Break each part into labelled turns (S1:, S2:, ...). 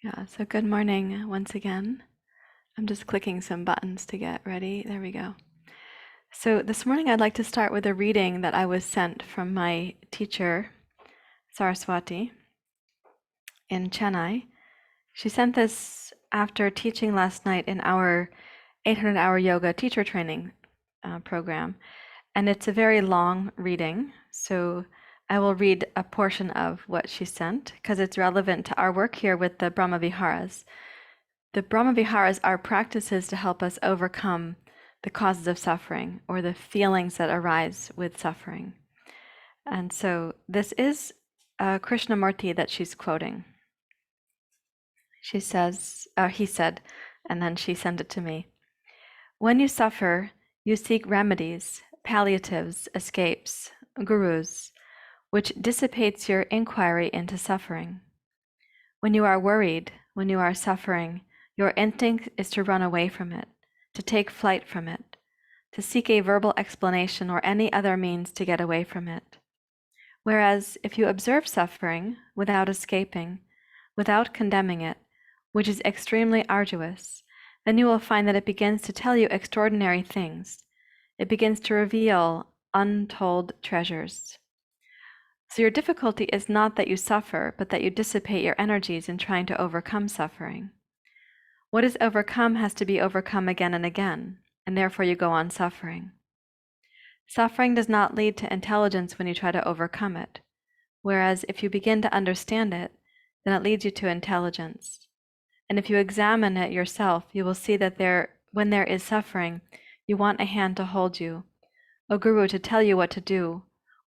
S1: Yeah, so good morning once again. I'm just clicking some buttons to get ready. There we go. So this morning I'd like to start with a reading that I was sent from my teacher, Saraswati, in Chennai. She sent this after teaching last night in our 800-hour yoga teacher training program. And it's a very long reading, so I will read a portion of what she sent because it's relevant to our work here with the Brahma Viharas. The Brahma Viharas are practices to help us overcome the causes of suffering or the feelings that arise with suffering. And so this is Krishnamurti that she's quoting. She says, he said, and then she sent it to me. When you suffer, you seek remedies, palliatives, escapes, gurus, which dissipates your inquiry into suffering. When you are worried, when you are suffering, your instinct is to run away from it, to take flight from it, to seek a verbal explanation or any other means to get away from it. Whereas if you observe suffering without escaping, without condemning it, which is extremely arduous, then you will find that it begins to tell you extraordinary things. It begins to reveal untold treasures. So your difficulty is not that you suffer, but that you dissipate your energies in trying to overcome suffering. What is overcome has to be overcome again and again, and therefore you go on suffering. Suffering does not lead to intelligence when you try to overcome it, whereas if you begin to understand it, then it leads you to intelligence. And if you examine it yourself, you will see that when there is suffering, you want a hand to hold you, a guru to tell you what to do,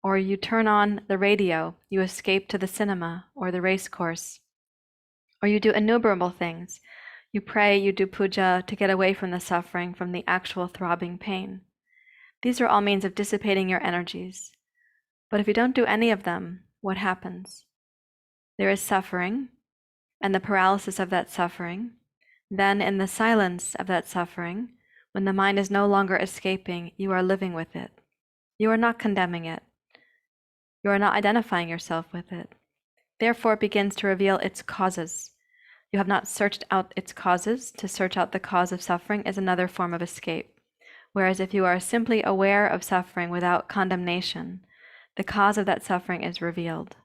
S1: or you turn on the radio, you escape to the cinema or the race course, or you do innumerable things. You pray, you do puja to get away from the suffering, from the actual throbbing pain. These are all means of dissipating your energies. But if you don't do any of them, what happens? There is suffering, and the paralysis of that suffering. Then in the silence of that suffering, when the mind is no longer escaping, you are living with it. You are not condemning it. You are not identifying yourself with it. Therefore, it begins to reveal its causes. You have not searched out its causes. To search out the cause of suffering is another form of escape. Whereas if you are simply aware of suffering without condemnation, the cause of that suffering is revealed.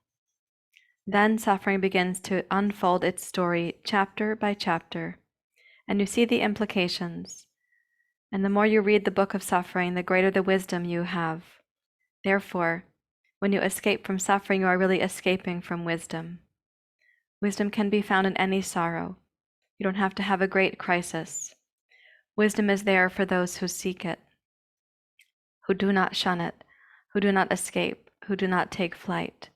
S1: Then suffering begins to unfold its story chapter by chapter, and you see the implications. And the more you read the book of suffering, the greater the wisdom you have. Therefore, when you escape from suffering, you are really escaping from wisdom. Wisdom can be found in any sorrow. You don't have to have a great crisis. Wisdom is there for those who seek it, who do not shun it, who do not escape, who do not take flight,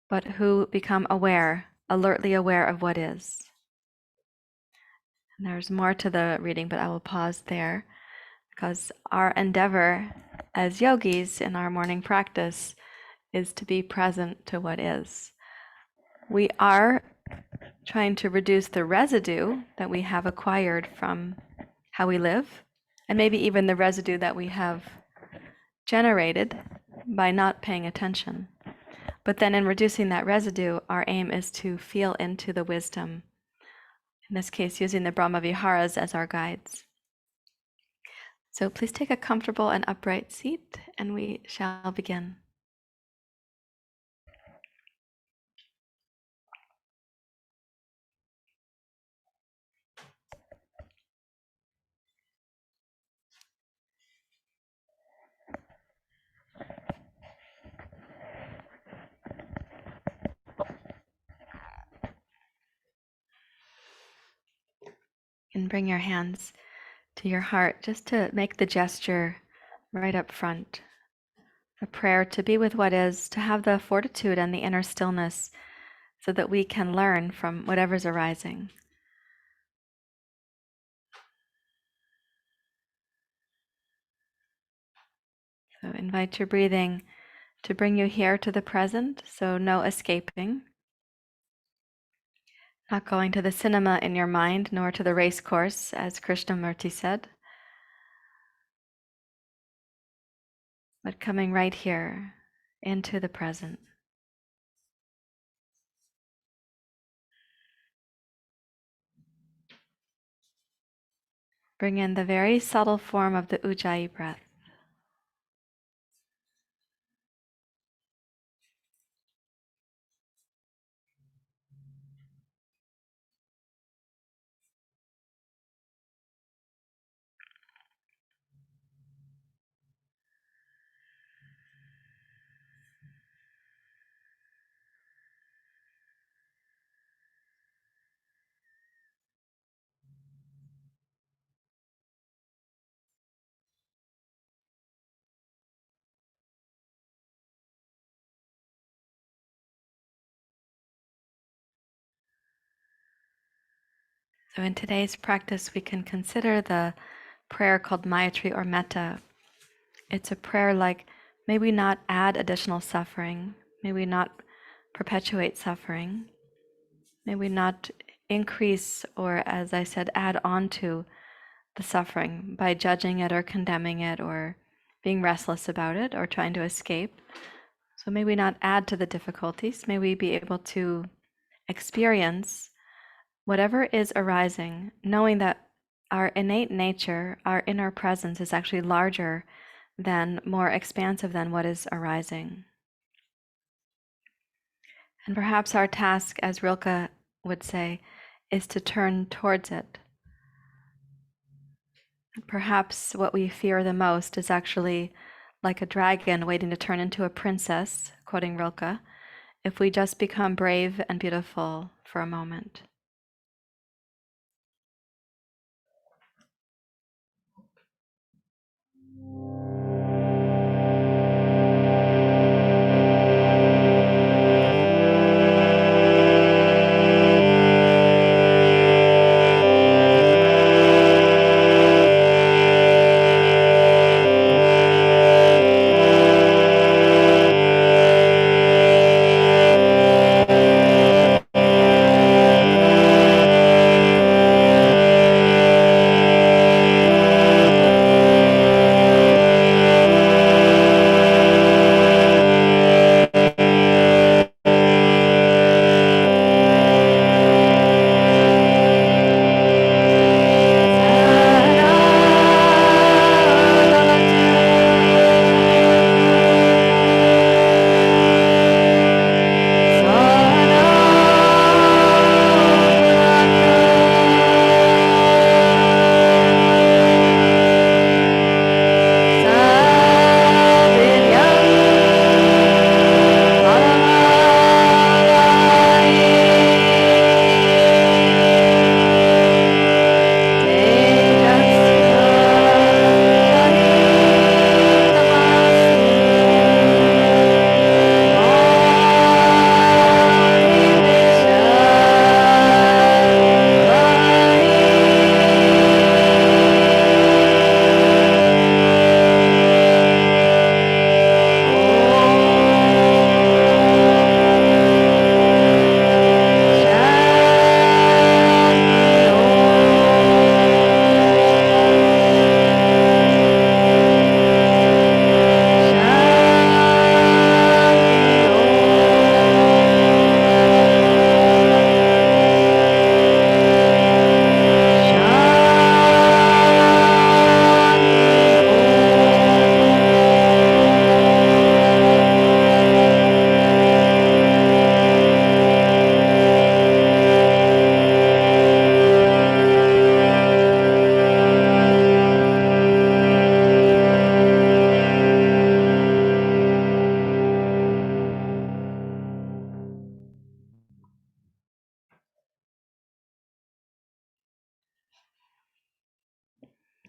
S1: but who become aware, alertly aware of what is. And there's more to the reading, but I will pause there because our endeavor as yogis in our morning practice is to be present to what is. We are trying to reduce the residue that we have acquired from how we live, and maybe even the residue that we have generated by not paying attention. But then in reducing that residue, our aim is to feel into the wisdom, in this case using the Brahma Viharas as our guides. So please take a comfortable and upright seat, and we shall begin. And bring your hands to your heart just to make the gesture right up front. A prayer to be with what is, to have the fortitude and the inner stillness so that we can learn from whatever's arising. So invite your breathing to bring you here to the present, so no escaping. Not going to the cinema in your mind, nor to the race course, as Krishnamurti said, but coming right here into the present. Bring in the very subtle form of the ujjayi breath. So in today's practice, we can consider the prayer called Maitri or Metta. It's a prayer like, may we not add additional suffering, may we not perpetuate suffering, may we not increase or, as I said, add on to the suffering by judging it or condemning it or being restless about it or trying to escape. So may we not add to the difficulties, may we be able to experience whatever is arising, knowing that our innate nature, our inner presence is actually larger than, more expansive than what is arising. And perhaps our task, as Rilke would say, is to turn towards it. Perhaps what we fear the most is actually like a dragon waiting to turn into a princess, quoting Rilke, if we just become brave and beautiful for a moment.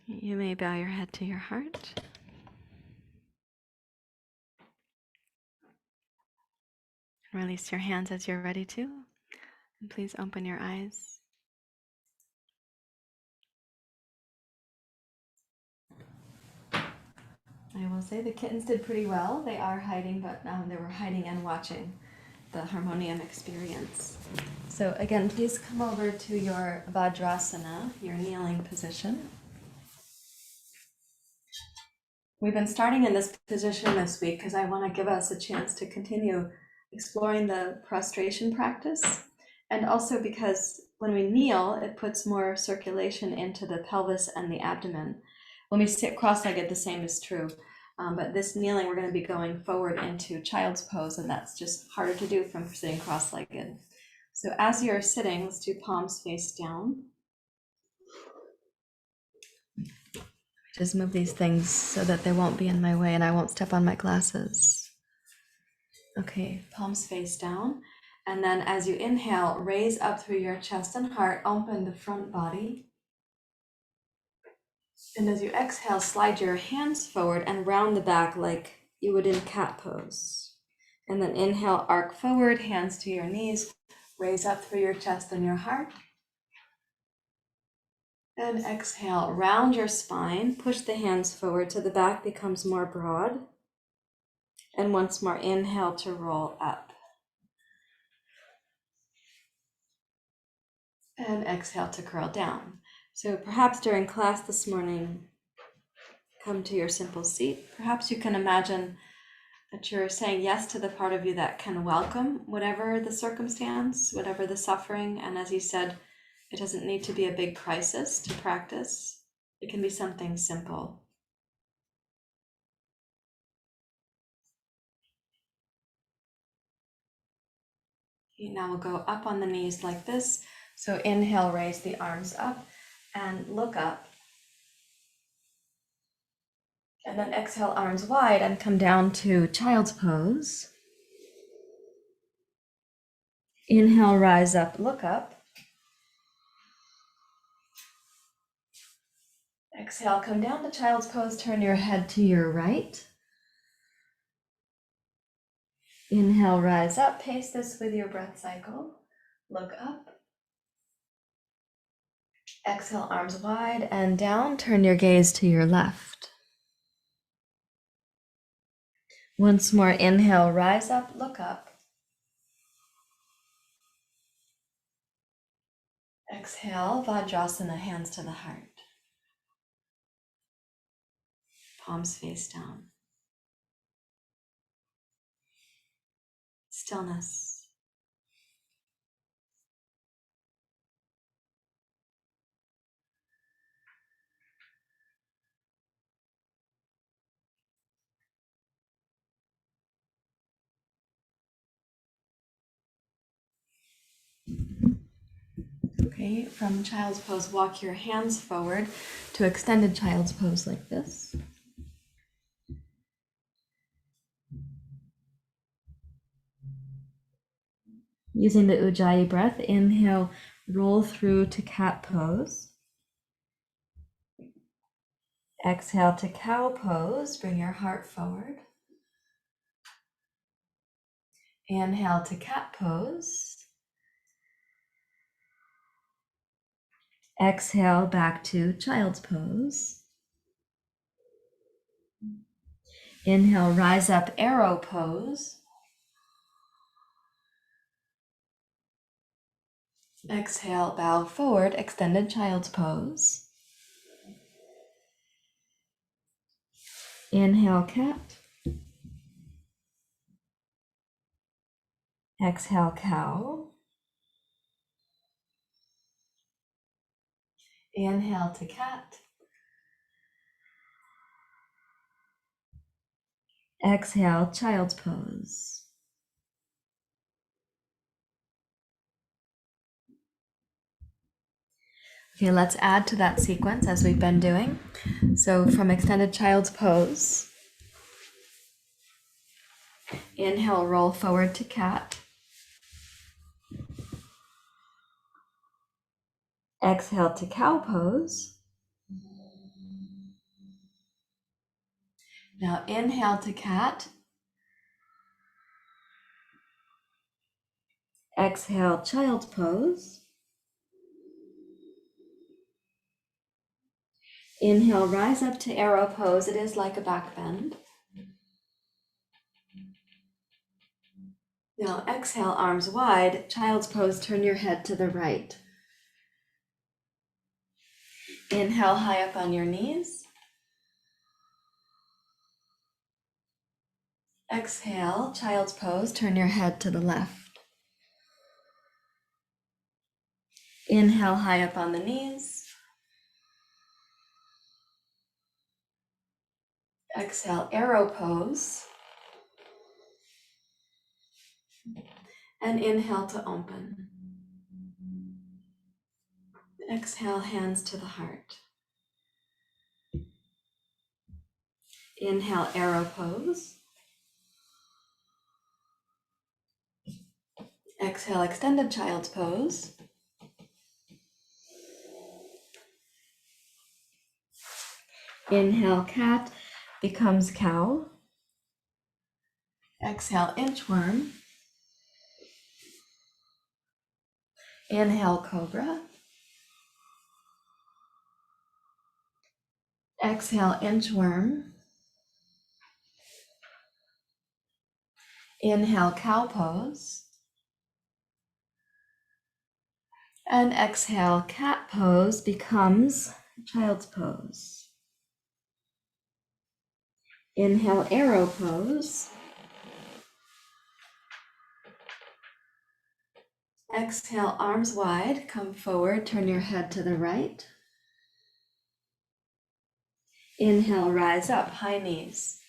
S1: You may bow your head to your heart. Release your hands as you're ready to. And please open your eyes. I will say the kittens did pretty well. They are hiding, but they were hiding and watching the harmonium experience. So again, please come over to your Vajrasana, your kneeling position. We've been starting in this position this week because I want to give us a chance to continue exploring the prostration practice, and also because When we kneel, it puts more circulation into the pelvis and the abdomen. When we sit cross-legged, the same is true. But this kneeling, we're going to be going forward into child's pose, and that's just harder to do from sitting cross-legged. So as you're sitting, let's do palms face down. Just move these things so that they won't be in my way and I won't step on my glasses. Okay, palms face down. And then as you inhale, raise up through your chest and heart, open the front body. And as you exhale, slide your hands forward and round the back like you would in cat pose. And then inhale, arc forward, hands to your knees, raise up through your chest and your heart. And exhale, round your spine, push the hands forward so the back becomes more broad. And once more, inhale to roll up. And exhale to curl down. So perhaps during class this morning, come to your simple seat. Perhaps you can imagine that you're saying yes to the part of you that can welcome whatever the circumstance, whatever the suffering. And as you said, it doesn't need to be a big crisis to practice. It can be something simple. Okay, now we'll go up on the knees like this. So inhale, raise the arms up and look up. And then exhale, arms wide and come down to child's pose. Inhale, rise up, look up. Exhale, come down to child's pose, turn your head to your right. Inhale, rise up, pace this with your breath cycle. Look up. Exhale, arms wide and down, turn your gaze to your left. Once more, inhale, rise up, look up. Exhale, Vajrasana, hands to the heart. Palms face down. Stillness. Okay, from child's pose, walk your hands forward to extended child's pose like this. Using the Ujjayi breath, inhale, roll through to cat pose. Exhale to cow pose, bring your heart forward. Inhale to cat pose. Exhale back to child's pose. Inhale, rise up, arrow pose. Exhale, bow forward, extended child's pose. Inhale, cat. Exhale, cow. Inhale to cat. Exhale, child's pose. Okay, let's add to that sequence as we've been doing. So from extended child's pose, inhale, roll forward to cat. Exhale to cow pose. Now inhale to cat. Exhale, child's pose. Inhale, rise up to arrow pose. It is like a back bend. Now exhale, arms wide, child's pose, turn your head to the right. Inhale, high up on your knees. Exhale, child's pose, turn your head to the left. Inhale high up on the knees. Exhale, arrow pose. And inhale to open. Exhale, hands to the heart. Inhale, arrow pose. Exhale, extended child's pose. Inhale, cat becomes cow. Exhale, inchworm. Inhale, cobra. Exhale, inchworm. Inhale, cow pose. And exhale, cat pose becomes child's pose. Inhale, arrow pose. Exhale, arms wide, come forward, turn your head to the right. Inhale, rise up, high knees.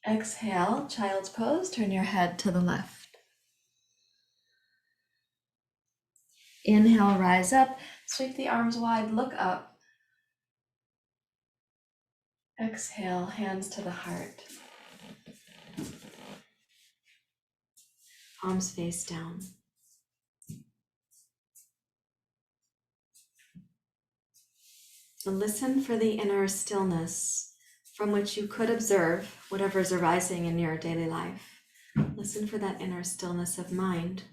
S1: Exhale, child's pose, turn your head to the left. Inhale, rise up, sweep the arms wide, look up. Exhale, hands to the heart. Palms face down. And listen for the inner stillness from which you could observe whatever is arising in your daily life. Listen for that inner stillness of mind.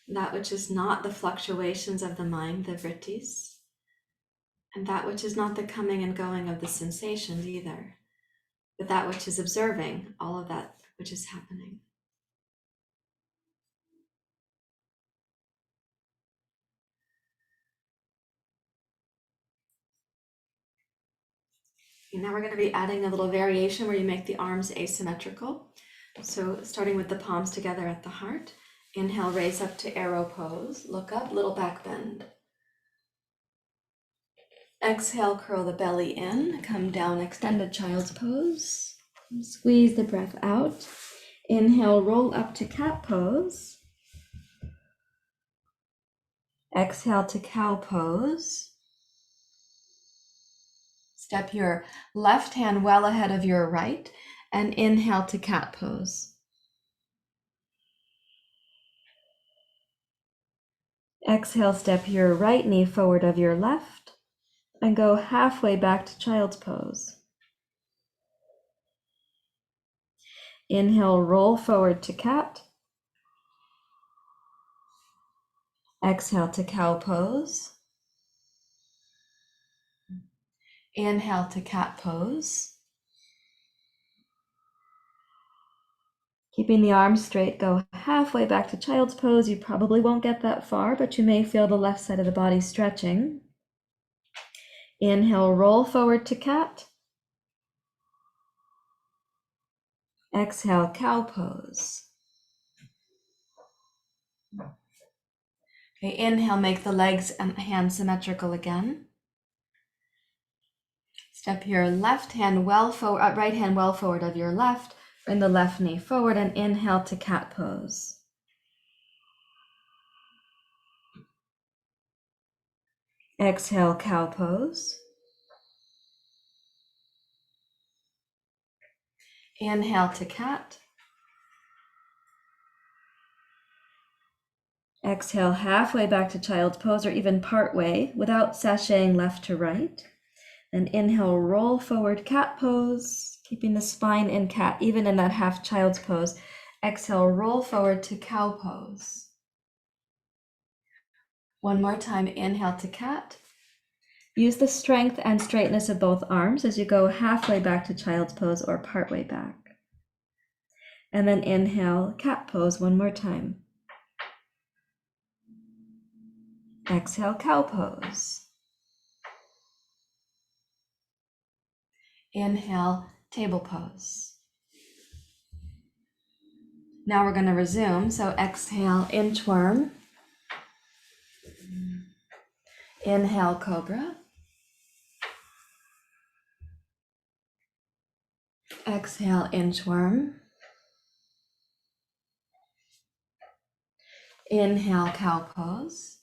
S1: That which is not the fluctuations of the mind, the vrittis, and that which is not the coming and going of the sensations either, but that which is observing all of that which is happening. And now we're going to be adding a little variation where you make the arms asymmetrical. So starting with the palms together at the heart. Inhale, raise up to arrow pose. Look up, little back bend. Exhale, curl the belly in. Come down, extended child's pose. Squeeze the breath out. Inhale, roll up to cat pose. Exhale to cow pose. Step your left hand well ahead of your right and inhale to cat pose. Exhale, step your right knee forward of your left and go halfway back to child's pose. Inhale, roll forward to cat. Exhale to cow pose. Inhale to cat pose. Keeping the arms straight, go halfway back to child's pose. You probably won't get that far, but you may feel the left side of the body stretching. Inhale, roll forward to cat. Exhale, cow pose. Okay, inhale, make the legs and hands symmetrical again. Step your left hand well forward, right hand well forward of your left. Bring the left knee forward and inhale to cat pose. Exhale, cow pose. Inhale to cat. Exhale, halfway back to child's pose or even part way without sashaying left to right. Then inhale, roll forward, cat pose, keeping the spine in cat, even in that half child's pose. Exhale, roll forward to cow pose. One more time, inhale to cat. Use the strength and straightness of both arms as you go halfway back to child's pose or partway back. And then inhale, cat pose one more time. Exhale, cow pose. Inhale, table pose. Now we're going to resume. So exhale, inchworm. Inhale, cobra. Exhale, inchworm. Inhale, cow pose.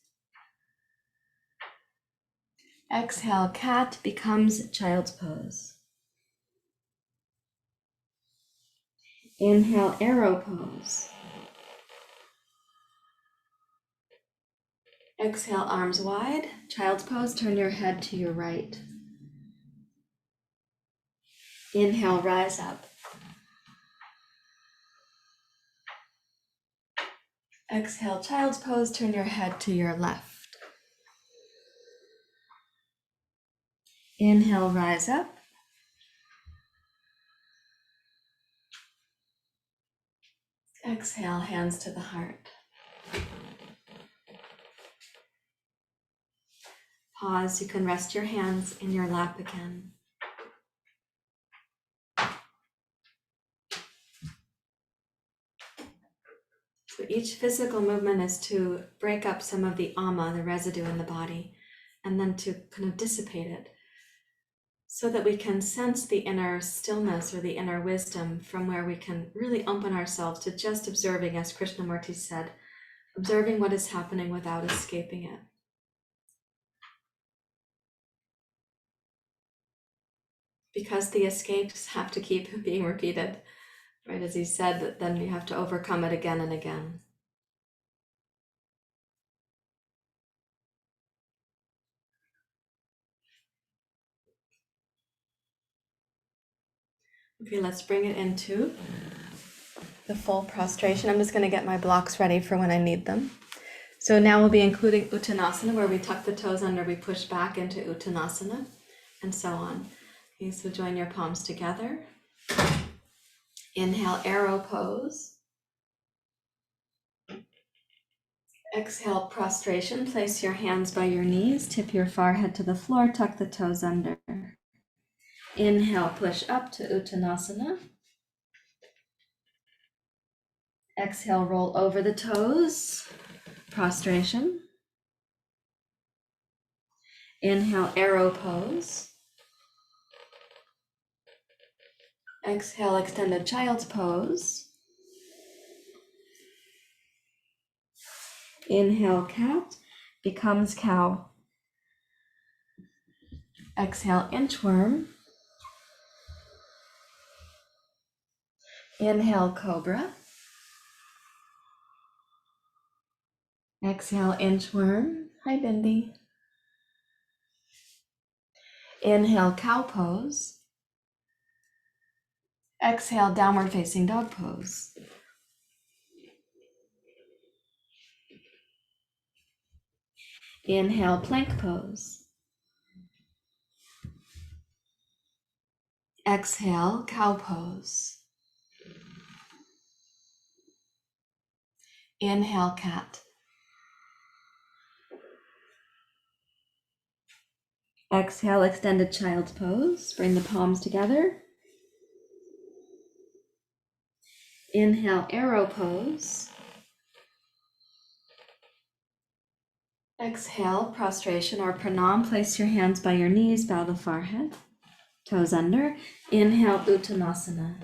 S1: Exhale, cat becomes child's pose. Inhale, arrow pose. Exhale, arms wide. Child's pose, turn your head to your right. Inhale, rise up. Exhale, child's pose, turn your head to your left. Inhale, rise up. Exhale, hands to the heart. Pause, you can rest your hands in your lap again. So each physical movement is to break up some of the ama, the residue in the body, and then to kind of dissipate it so that we can sense the inner stillness or the inner wisdom from where we can really open ourselves to just observing, as Krishnamurti said, observing what is happening without escaping it. Because the escapes have to keep being repeated, right? As he said, that then you have to overcome it again and again. Okay, let's bring it into the full prostration. I'm just going to get my blocks ready for when I need them. So now we'll be including Uttanasana, where we tuck the toes under, we push back into Uttanasana, and so on. Okay, so join your palms together. Inhale, arrow pose. Exhale, prostration. Place your hands by your knees, tip your forehead to the floor, tuck the toes under. Inhale, push up to Uttanasana. Exhale, roll over the toes, prostration. Inhale, arrow pose. Exhale, extended child's pose. Inhale, cat becomes cow. Exhale, inchworm. Inhale, cobra. Exhale, inchworm. Hi, Bindi. Inhale, cow pose. Exhale, downward facing dog pose. Inhale, plank pose. Exhale, cow pose. Inhale, cat. Exhale, extended child's pose. Bring the palms together. Inhale, arrow pose. Exhale, prostration or pranam. Place your hands by your knees, bow the forehead, toes under. Inhale, Uttanasana.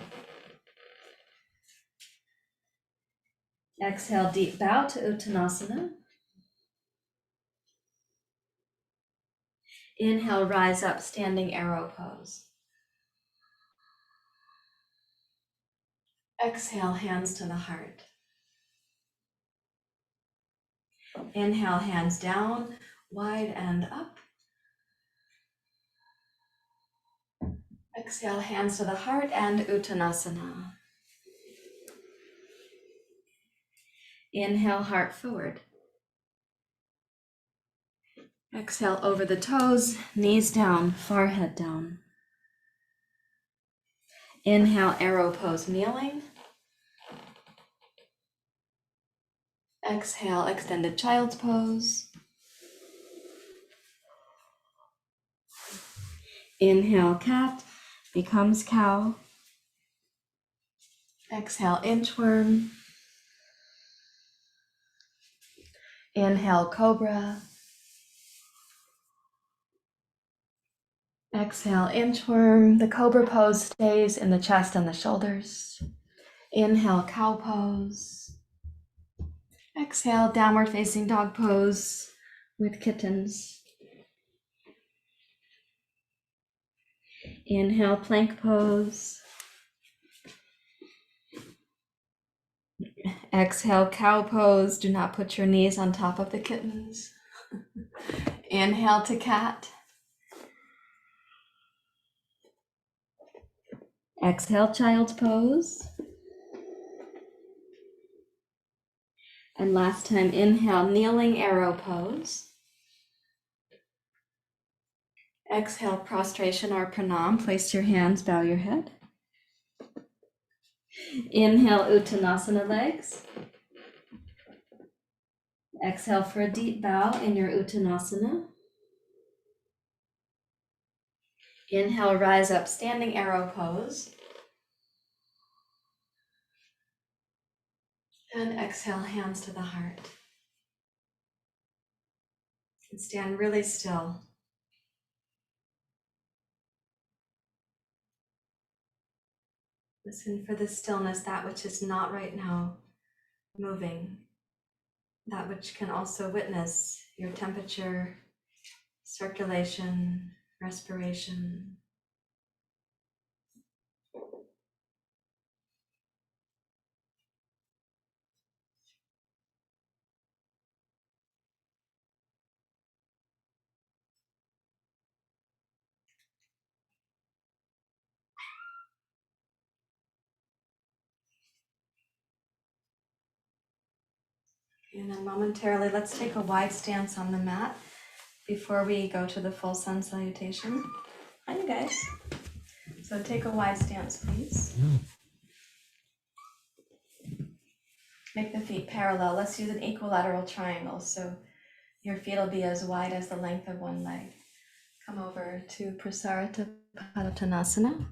S1: Exhale, deep bow to Uttanasana. Inhale, rise up, standing arrow pose. Exhale, hands to the heart. Inhale, hands down, wide and up. Exhale, hands to the heart and Uttanasana. Inhale, heart forward. Exhale, over the toes, knees down, forehead down. Inhale, arrow pose, kneeling. Exhale, extended child's pose. Inhale, cat becomes cow. Exhale, inchworm. Inhale, cobra. Exhale, inchworm. The cobra pose stays in the chest and the shoulders. Inhale, cow pose. Exhale, downward facing dog pose with kittens. Inhale, plank pose. Exhale, cow pose. Do not put your knees on top of the kittens. Inhale to cat. Exhale, child's pose. And last time, inhale, kneeling arrow pose. Exhale, prostration or pranam. Place your hands, bow your head. Inhale, uttanasana legs. Exhale for a deep bow in your uttanasana. Inhale, rise up, standing arrow pose. And exhale, hands to the heart. And stand really still. Listen for the stillness, that which is not right now moving. That which can also witness your temperature, circulation, respiration. And then momentarily, let's take a wide stance on the mat before we go to the full sun salutation. Hi, you guys. So take a wide stance, please. Make the feet parallel. Let's use an equilateral triangle. So your feet will be as wide as the length of one leg. Come over to Presaranasana.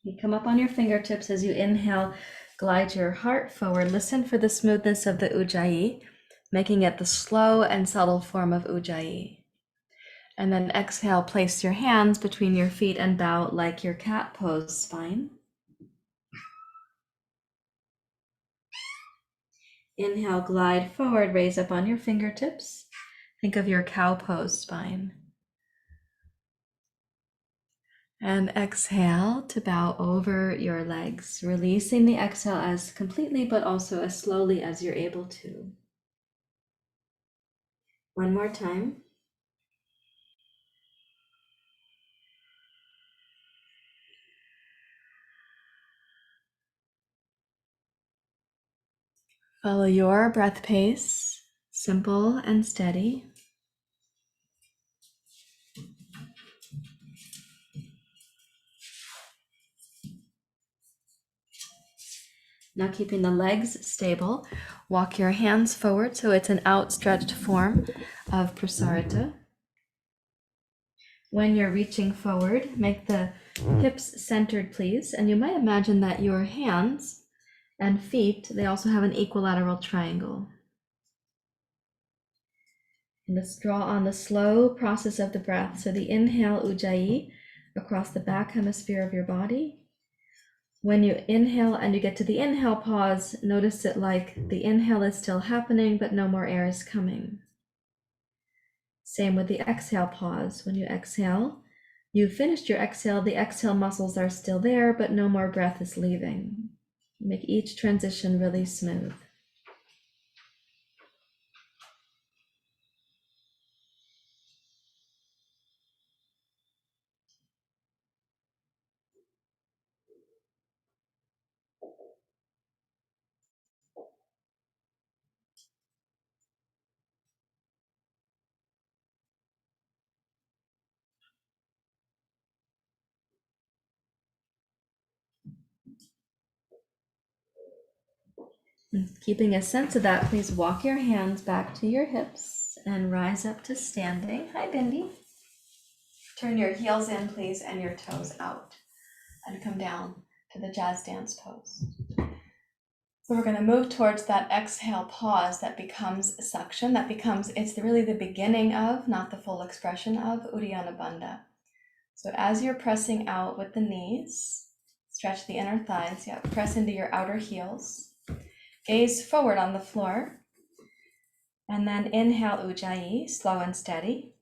S1: You come up on your fingertips as you inhale, glide your heart forward. Listen for the smoothness of the ujjayi, making it the slow and subtle form of ujjayi. And then exhale, place your hands between your feet and bow like your cat pose spine. Inhale, glide forward, raise up on your fingertips. Think of your cow pose spine. And exhale to bow over your legs, releasing the exhale as completely but also as slowly as you're able to. One more time. Follow your breath pace, simple and steady. Now keeping the legs stable, walk your hands forward so it's an outstretched form of Prasarita. When you're reaching forward, make the hips centered, please. And you might imagine that your hands and feet, they also have an equilateral triangle. And let's draw on the slow process of the breath. So the inhale, ujjayi, across the back hemisphere of your body. When you inhale and you get to the inhale pause, notice it like the inhale is still happening, but no more air is coming. Same with the exhale pause. When you exhale, you've finished your exhale, the exhale muscles are still there, but no more breath is leaving. Make each transition really smooth. Keeping a sense of that, please walk your hands back to your hips and rise up to standing. Hi, Bindi. Turn your heels in, please, and your toes out. And come down to the jazz dance pose. So we're going to move towards that exhale pause that becomes suction, it's really the beginning of, not the full expression of, Urinabanda. So as you're pressing out with the knees, stretch the inner thighs, press into your outer heels, gaze forward on the floor, and then inhale Ujjayi, slow and steady.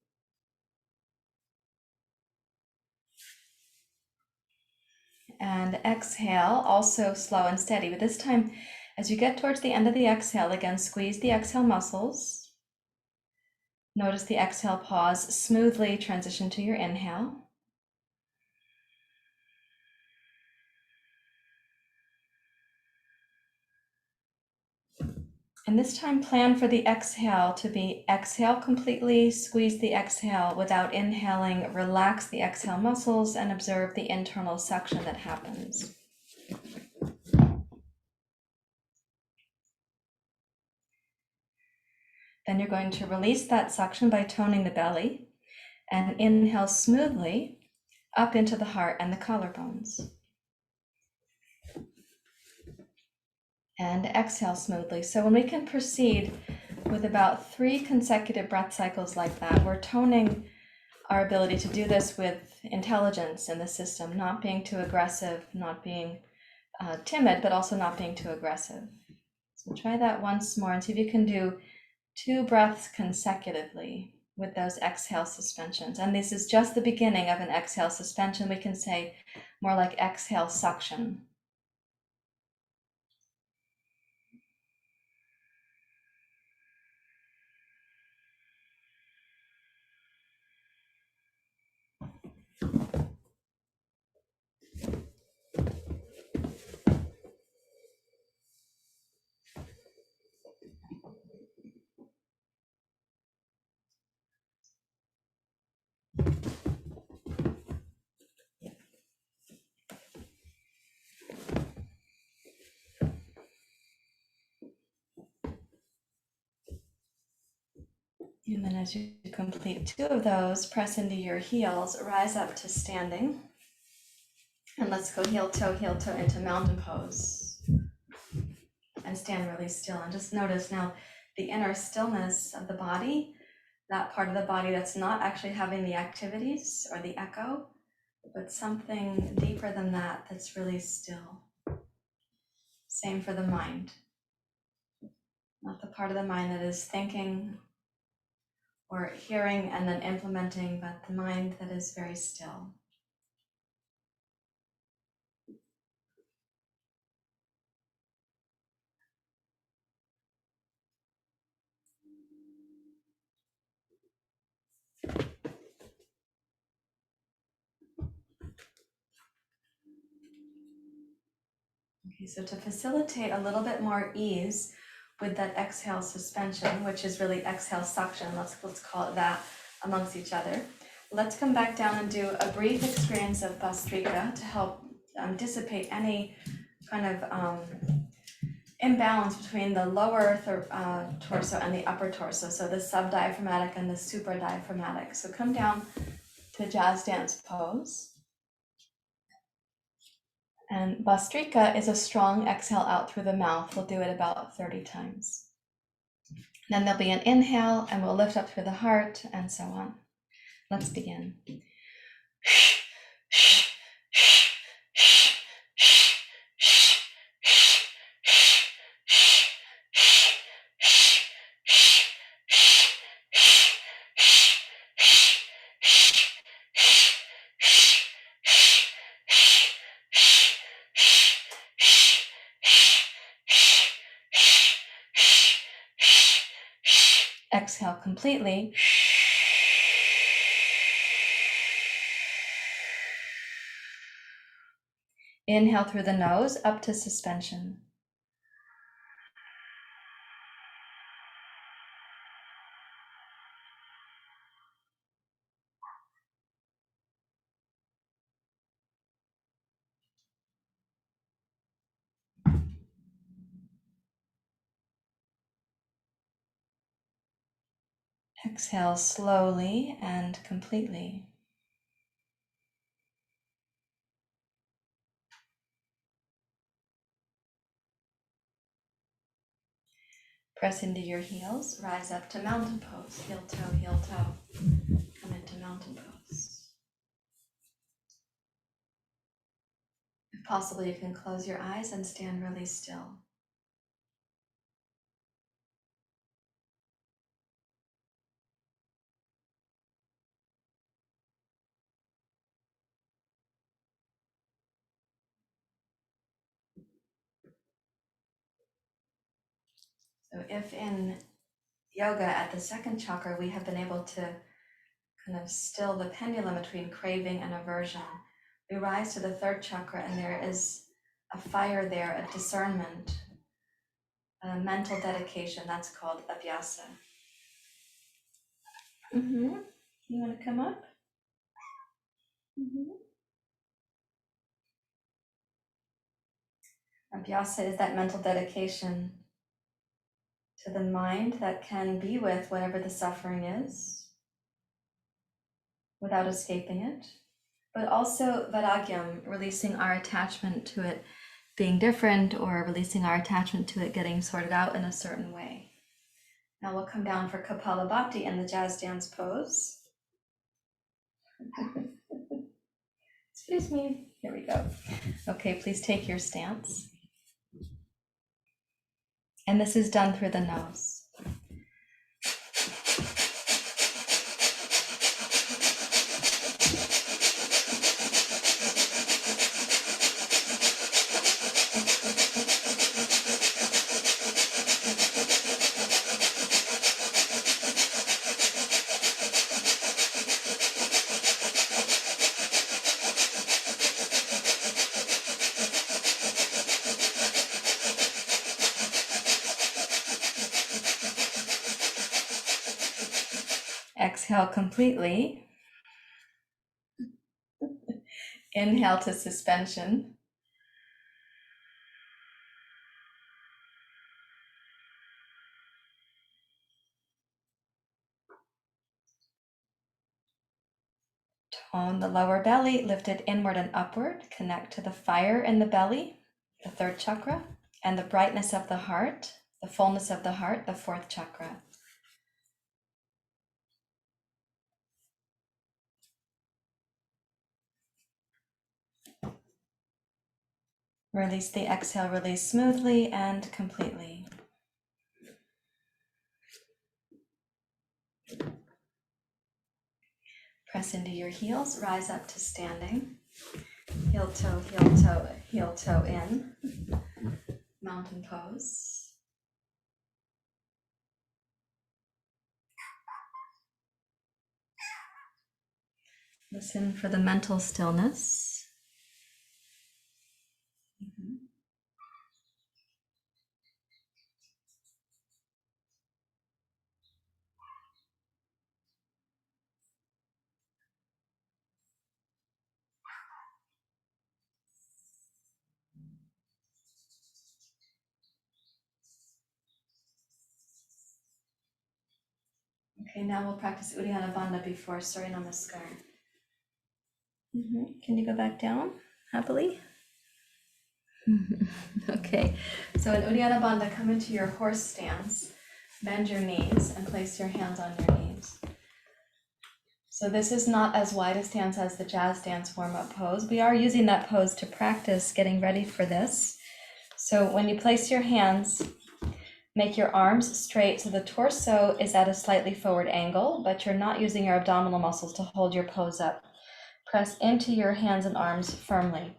S1: And exhale, also slow and steady. But this time, as you get towards the end of the exhale, again, squeeze the exhale muscles. Notice the exhale pause, smoothly transition to your inhale. And this time, plan for the exhale to be exhale completely, squeeze the exhale without inhaling, relax the exhale muscles, and observe the internal suction that happens. Then you're going to release that suction by toning the belly and inhale smoothly up into the heart and the collarbones. And exhale smoothly. So when we can proceed with about 3 consecutive breath cycles like that, we're toning our ability to do this with intelligence in the system, not being too aggressive, not being timid, but also not being too aggressive. So try that once more and see if you can do 2 breaths consecutively with those exhale suspensions. And this is just the beginning of an exhale suspension. We can say more like exhale suction. And then as you complete 2 of those, press into your heels, rise up to standing. And let's go heel toe into mountain pose. And stand really still. And just notice now the inner stillness of the body, that part of the body that's not actually having the activities or the echo, but something deeper than that that's really still. Same for the mind. Not the part of the mind that is thinking or hearing and then implementing, but the mind that is very still. Okay, so to facilitate a little bit more ease with that exhale suspension, which is really exhale suction, let's call it that amongst each other. Let's come back down and do a brief experience of Bhastrika to help dissipate any kind of imbalance between the lower torso and the upper torso, so the subdiaphragmatic and the supradiaphragmatic. So come down to jazz dance pose. And Bhastrika is a strong exhale out through the mouth. We'll do it about 30 times. Then there'll be an inhale and we'll lift up through the heart and so on. Let's begin. Exhale completely. Inhale through the nose up to suspension. Exhale slowly and completely. Press into your heels, rise up to mountain pose. Heel toe, heel toe. Come into mountain pose. If possible, you can close your eyes and stand really still. So if in yoga at the second chakra, we have been able to kind of still the pendulum between craving and aversion, we rise to the third chakra and there is a fire there, a discernment, a mental dedication. That's called abhyasa. You want to come up? Abhyasa is that mental dedication to the mind that can be with whatever the suffering is without escaping it, but also vairagyam, releasing our attachment to it being different or releasing our attachment to it getting sorted out in a certain way. Now we'll come down for Kapalabhati in the jazz dance pose. Excuse me, here we go. Okay, please take your stance. And this is done through the nose. Exhale completely. Inhale to suspension. Tone the lower belly, lift it inward and upward. Connect to the fire in the belly, the third chakra, and the brightness of the heart, the fullness of the heart, the fourth chakra. Release the exhale, release smoothly and completely. Press into your heels, rise up to standing. Heel toe, heel toe, heel toe in. Mountain pose. Listen for the mental stillness. Okay, now we'll practice Urinabanda before Namaskar. Can you go back down happily? Okay, so in Uddiyana, come into your horse stance, bend your knees and place your hands on your knees. So this is not as wide a stance as the jazz dance warm-up pose. We are using that pose to practice getting ready for this. So when you place your hands, make your arms straight so the torso is at a slightly forward angle, but you're not using your abdominal muscles to hold your pose up. Press into your hands and arms firmly.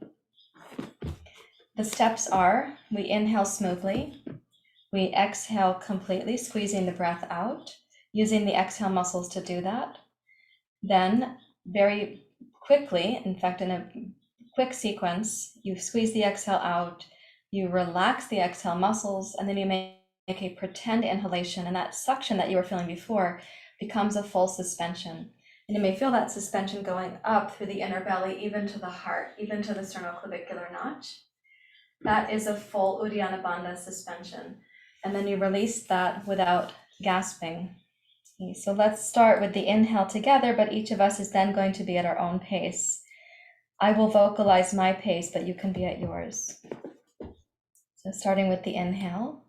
S1: The steps are, we inhale smoothly, we exhale completely, squeezing the breath out, using the exhale muscles to do that. Then very quickly, in fact, in a quick sequence, you squeeze the exhale out, you relax the exhale muscles, and then you make a pretend inhalation, and that suction that you were feeling before becomes a full suspension. And you may feel that suspension going up through the inner belly, even to the heart, even to the sternoclavicular notch. That is a full Uddiyana suspension. And then you release that without gasping. Okay, so let's start with the inhale together, but each of us is then going to be at our own pace. I will vocalize my pace, but you can be at yours. So starting with the inhale.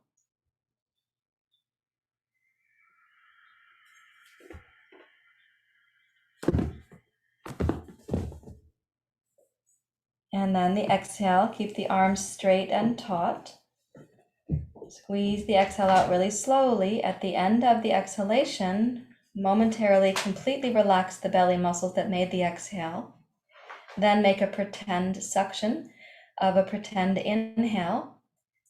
S1: And then the exhale, keep the arms straight and taut. Squeeze the exhale out really slowly. At the end of the exhalation, momentarily completely relax the belly muscles that made the exhale. Then make a pretend suction of a pretend inhale.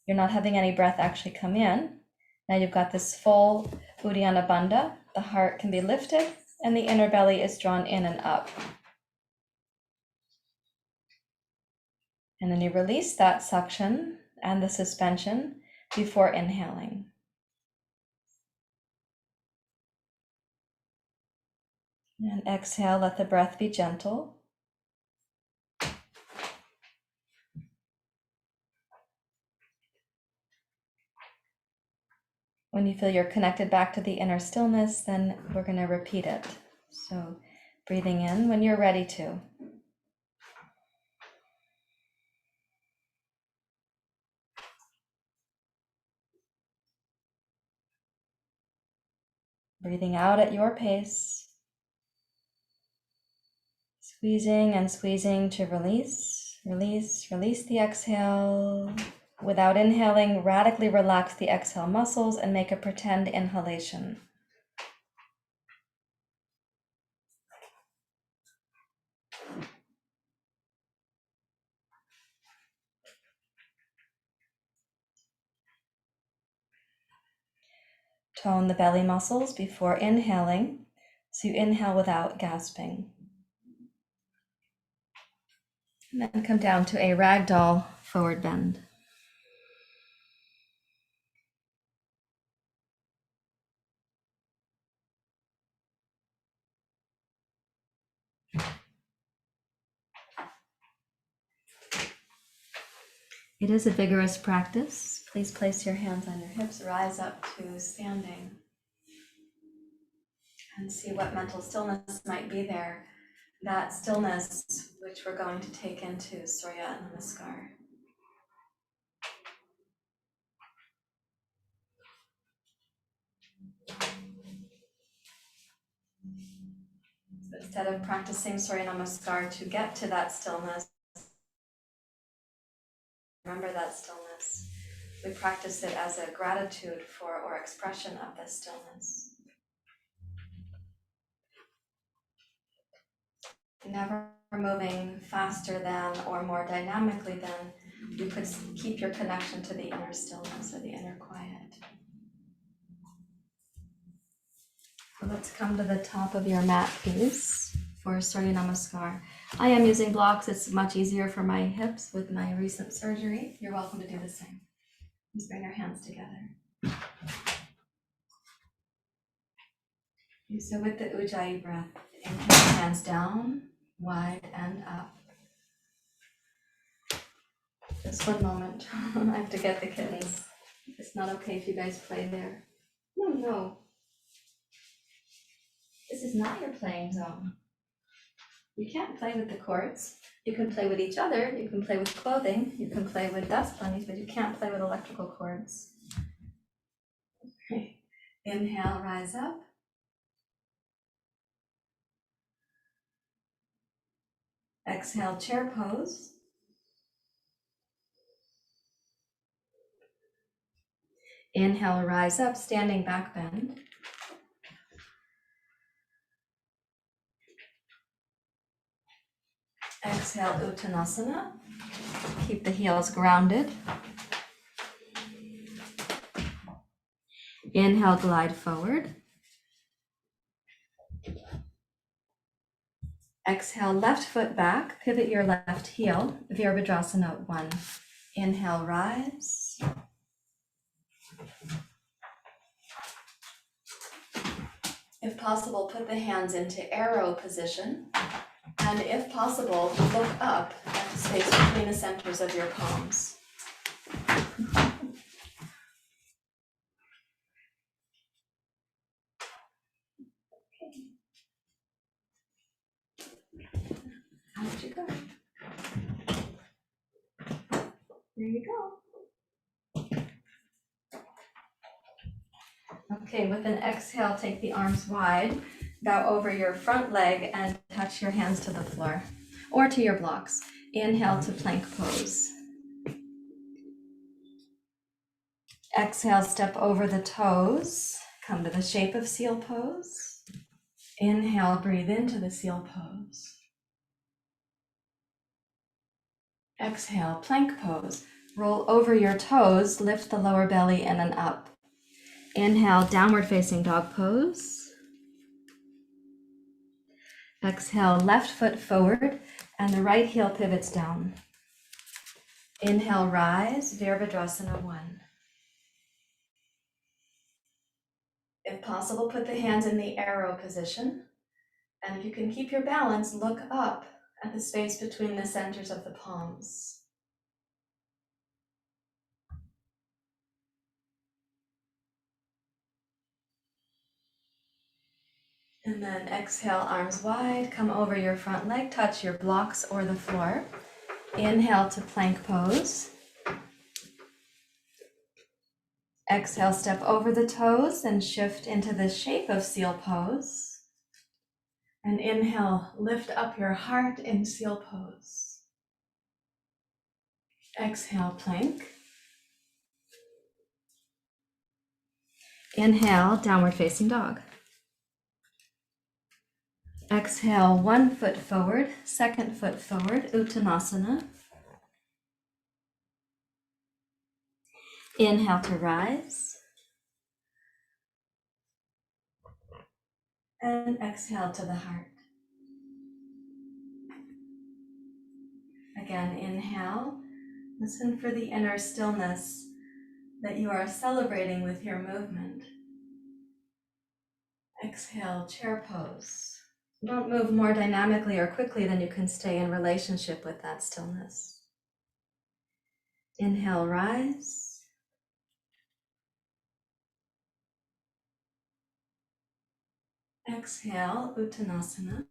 S1: You're not having any breath actually come in. Now you've got this full uddiyana bandha. The heart can be lifted and the inner belly is drawn in and up. And then you release that suction and the suspension before inhaling. And exhale, let the breath be gentle. When you feel you're connected back to the inner stillness, then we're going to repeat it. So breathing in when you're ready to. Breathing out at your pace. Squeezing and squeezing to release, release, release the exhale. Without inhaling, radically relax the exhale muscles and make a pretend inhalation. Tone the belly muscles before inhaling, so you inhale without gasping. And then come down to a ragdoll forward bend. It is a vigorous practice. Please place your hands on your hips, rise up to standing, and see what mental stillness might be there. That stillness which we're going to take into Surya Namaskar. So instead of practicing Surya Namaskar to get to that stillness, remember that stillness. We practice it as a gratitude for or expression of the stillness. Never moving faster than or more dynamically than you could keep your connection to the inner stillness or the inner quiet. So let's come to the top of your mat, please, for Surya Namaskar. I am using blocks. It's much easier for my hips with my recent surgery. You're welcome to do the same. Just bring your hands together. So with the Ujjayi breath, inhale, hands down, wide and up. Just one moment. I have to get the kittens. It's not okay if you guys play there. No. This is not your playing zone. You can't play with the cords. You can play with each other. You can play with clothing. You can play with dust bunnies, but you can't play with electrical cords. Okay. Inhale, rise up. Exhale, chair pose. Inhale, rise up, standing back bend. Exhale, Uttanasana. Keep the heels grounded. Inhale, glide forward. Exhale, left foot back, pivot your left heel, Virabhadrasana 1. Inhale, rise. If possible, put the hands into arrow position. And if possible, look up at the space between the centers of your palms. Out you go. There you go. Okay, with an exhale, take the arms wide, bow over your front leg and touch your hands to the floor or to your blocks. Inhale to plank pose. Exhale, step over the toes. Come to the shape of seal pose. Inhale, breathe into the seal pose. Exhale, plank pose. Roll over your toes, lift the lower belly in and up. Inhale, downward facing dog pose. Exhale, left foot forward and the right heel pivots down. Inhale, rise, Virabhadrasana 1. If possible, put the hands in the arrow position. And if you can keep your balance, look up at the space between the centers of the palms. And then exhale, arms wide, come over your front leg, touch your blocks or the floor. Inhale to plank pose. Exhale, step over the toes and shift into the shape of seal pose. And inhale, lift up your heart in seal pose. Exhale, plank. Inhale, downward facing dog. Exhale, 1 foot forward, 2nd foot forward, Uttanasana. Inhale to rise. And exhale to the heart. Again, inhale. Listen for the inner stillness that you are celebrating with your movement. Exhale, chair pose. Don't move more dynamically or quickly than you can stay in relationship with that stillness. Inhale, rise. Exhale, Uttanasana.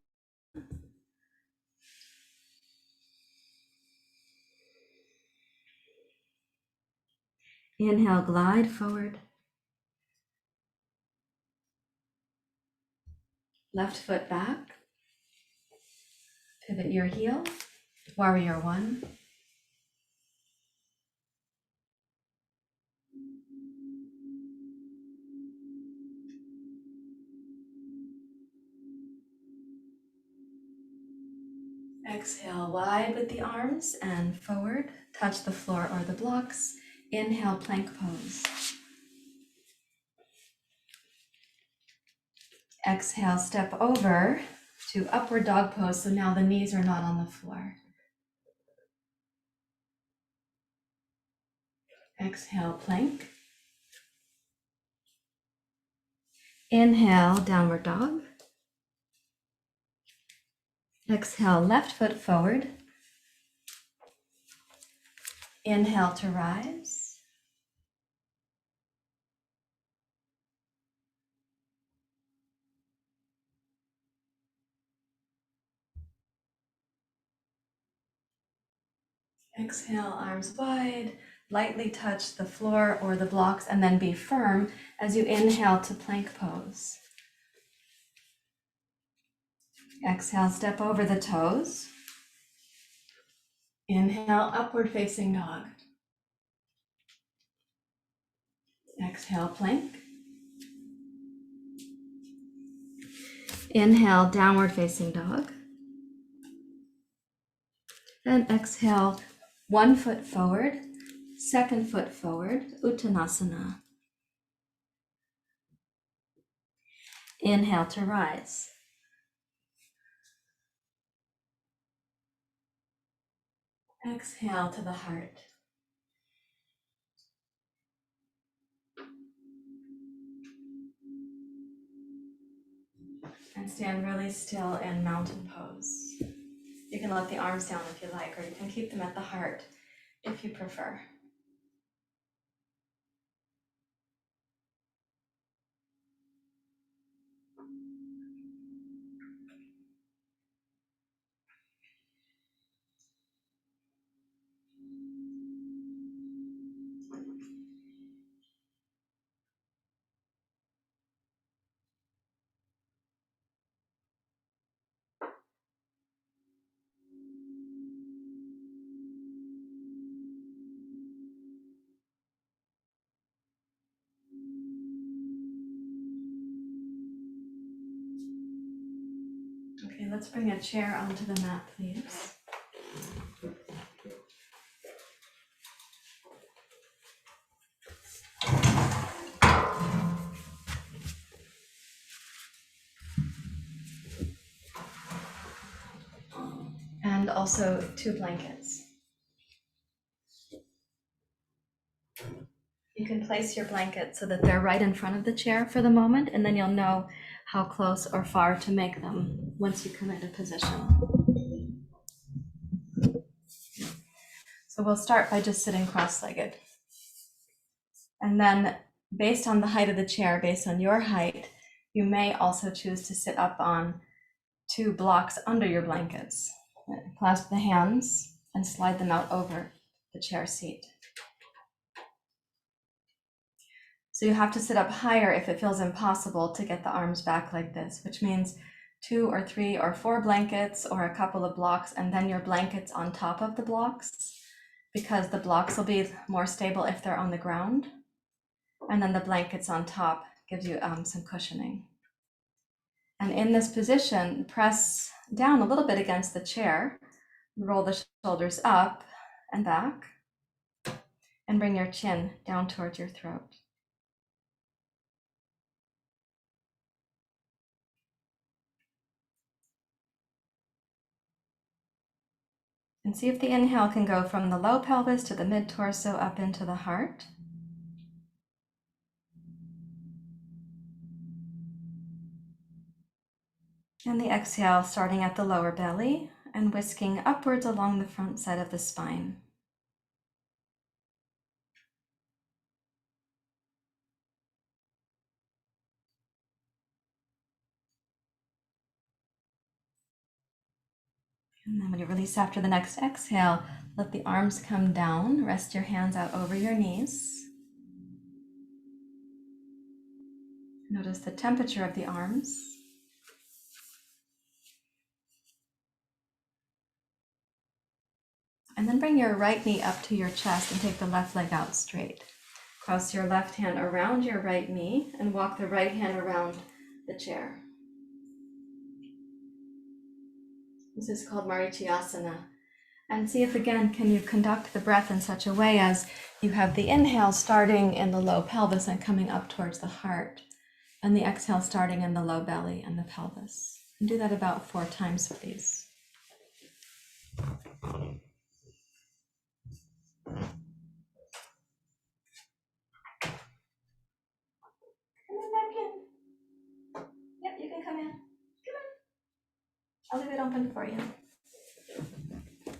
S1: Inhale, glide forward. Left foot back. Pivot your heel. Warrior 1. Exhale, wide with the arms and forward. Touch the floor or the blocks. Inhale, plank pose. Exhale, step over to upward dog pose, so now the knees are not on the floor. Exhale, plank. Inhale, downward dog. Exhale, left foot forward. Inhale to rise. Exhale, arms wide. Lightly touch the floor or the blocks and then be firm as you inhale to plank pose. Exhale, step over the toes. Inhale, upward facing dog. Exhale, plank. Inhale, downward facing dog. And exhale, 1 foot forward, 2nd foot forward, Uttanasana. Inhale to rise. Exhale to the heart. And stand really still in mountain pose. You can let the arms down if you like, or you can keep them at the heart if you prefer. Okay, let's bring a chair onto the mat, please. And also 2 blankets. You can place your blankets so that they're right in front of the chair for the moment, and then you'll know how close or far to make them once you come into position. So we'll start by just sitting cross-legged. And then based on the height of the chair, based on your height, you may also choose to sit up on 2 blocks under your blankets. Clasp the hands and slide them out over the chair seat. So you have to sit up higher if it feels impossible to get the arms back like this, which means 2 or 3 or 4 blankets or a couple of blocks, and then your blankets on top of the blocks, because the blocks will be more stable if they're on the ground. And then the blankets on top gives you some cushioning. And in this position, press down a little bit against the chair, roll the shoulders up and back, and bring your chin down towards your throat. And see if the inhale can go from the low pelvis to the mid-torso up into the heart. And the exhale starting at the lower belly and whisking upwards along the front side of the spine. And then when you release after the next exhale, let the arms come down. Rest your hands out over your knees. Notice the temperature of the arms. And then bring your right knee up to your chest and take the left leg out straight. Cross your left hand around your right knee and walk the right hand around the chair. This is called Marichyasana. And see if again, can you conduct the breath in such a way as you have the inhale starting in the low pelvis and coming up towards the heart, and the exhale starting in the low belly and the pelvis. And do that about 4 times, please. Yep, you can come in. Come on. I'll leave it open for you.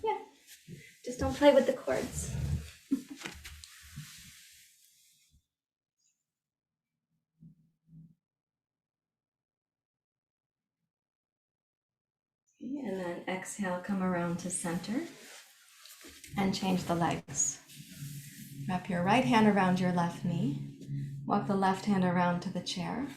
S1: Yeah. Just don't play with the cords. Okay, and then exhale, come around to center and change the legs. Wrap your right hand around your left knee. Walk the left hand around to the chair.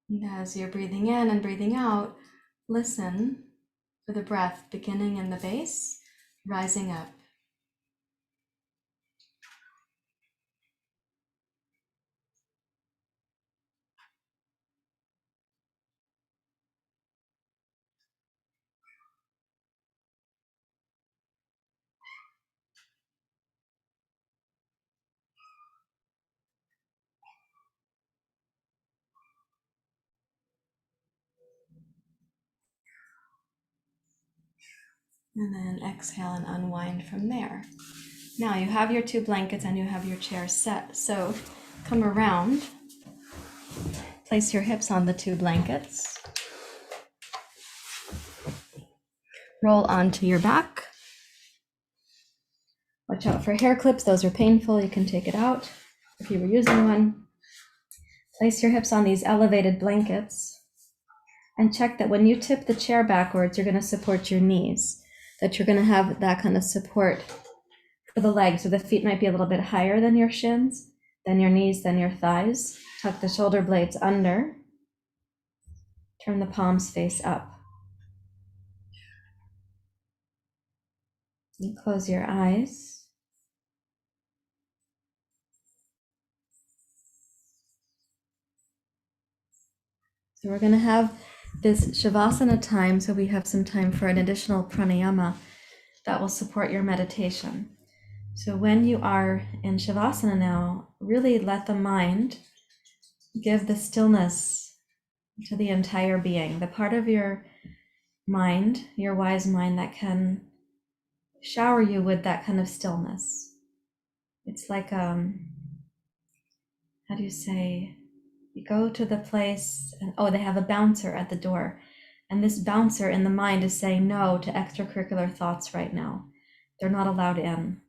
S1: And as you're breathing in and breathing out, listen for the breath beginning in the base, rising up. And then exhale and unwind from there. Now you have your 2 blankets and you have your chair set. So come around, place your hips on the 2 blankets, roll onto your back. Watch out for hair clips, those are painful, you can take it out if you were using one. Place your hips on these elevated blankets and check that when you tip the chair backwards, you're going to support your knees, that you're going to have that kind of support for the legs. So the feet might be a little bit higher than your shins, then your knees, then your thighs. Tuck the shoulder blades under. Turn the palms face up. You close your eyes. So we're going to have this Shavasana time, so we have some time for an additional pranayama that will support your meditation. So when you are in Shavasana now, really let the mind give the stillness to the entire being, the part of your mind, your wise mind, that can shower you with that kind of stillness. It's like, how do you say, you go to the place and, oh, they have a bouncer at the door. And this bouncer in the mind is saying no to extracurricular thoughts right now. They're not allowed in.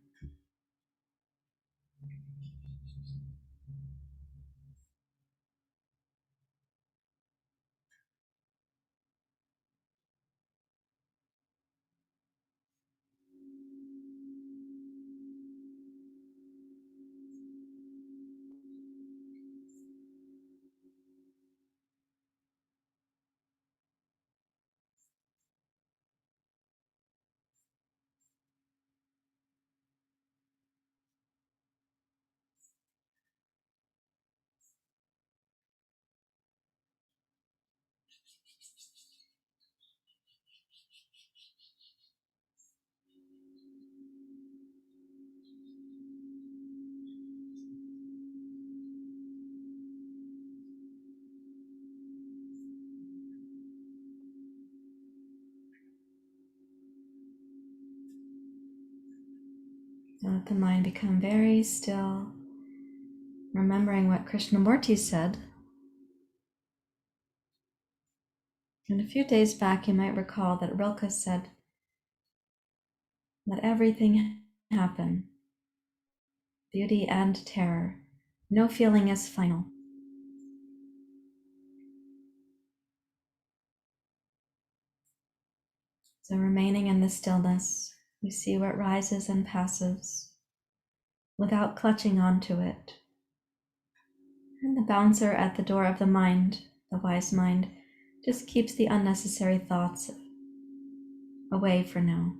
S1: So let the mind become very still, remembering what Krishnamurti said. And a few days back, you might recall that Rilke said, let everything happen, beauty and terror. No feeling is final. So remaining in the stillness, we see what rises and passes without clutching onto it. And the bouncer at the door of the mind, the wise mind, just keeps the unnecessary thoughts away for now.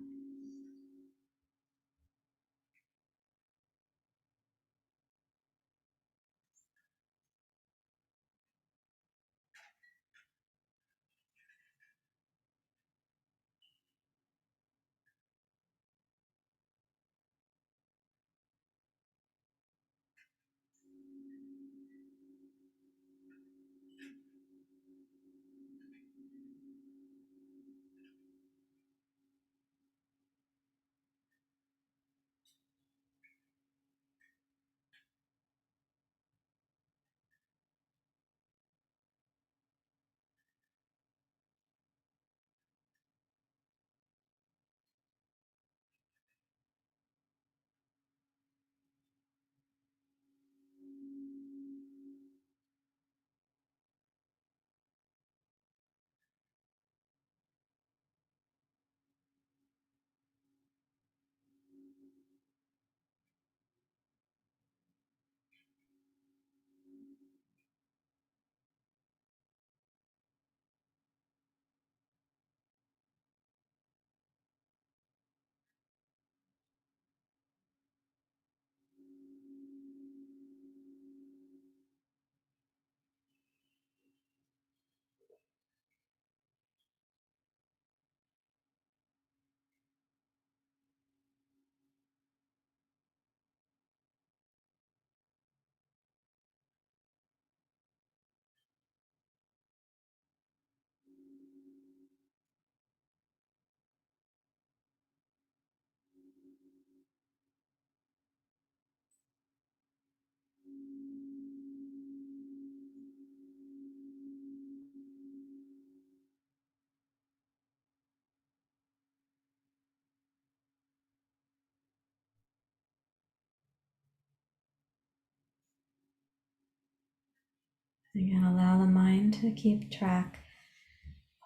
S1: Again, allow the mind to keep track.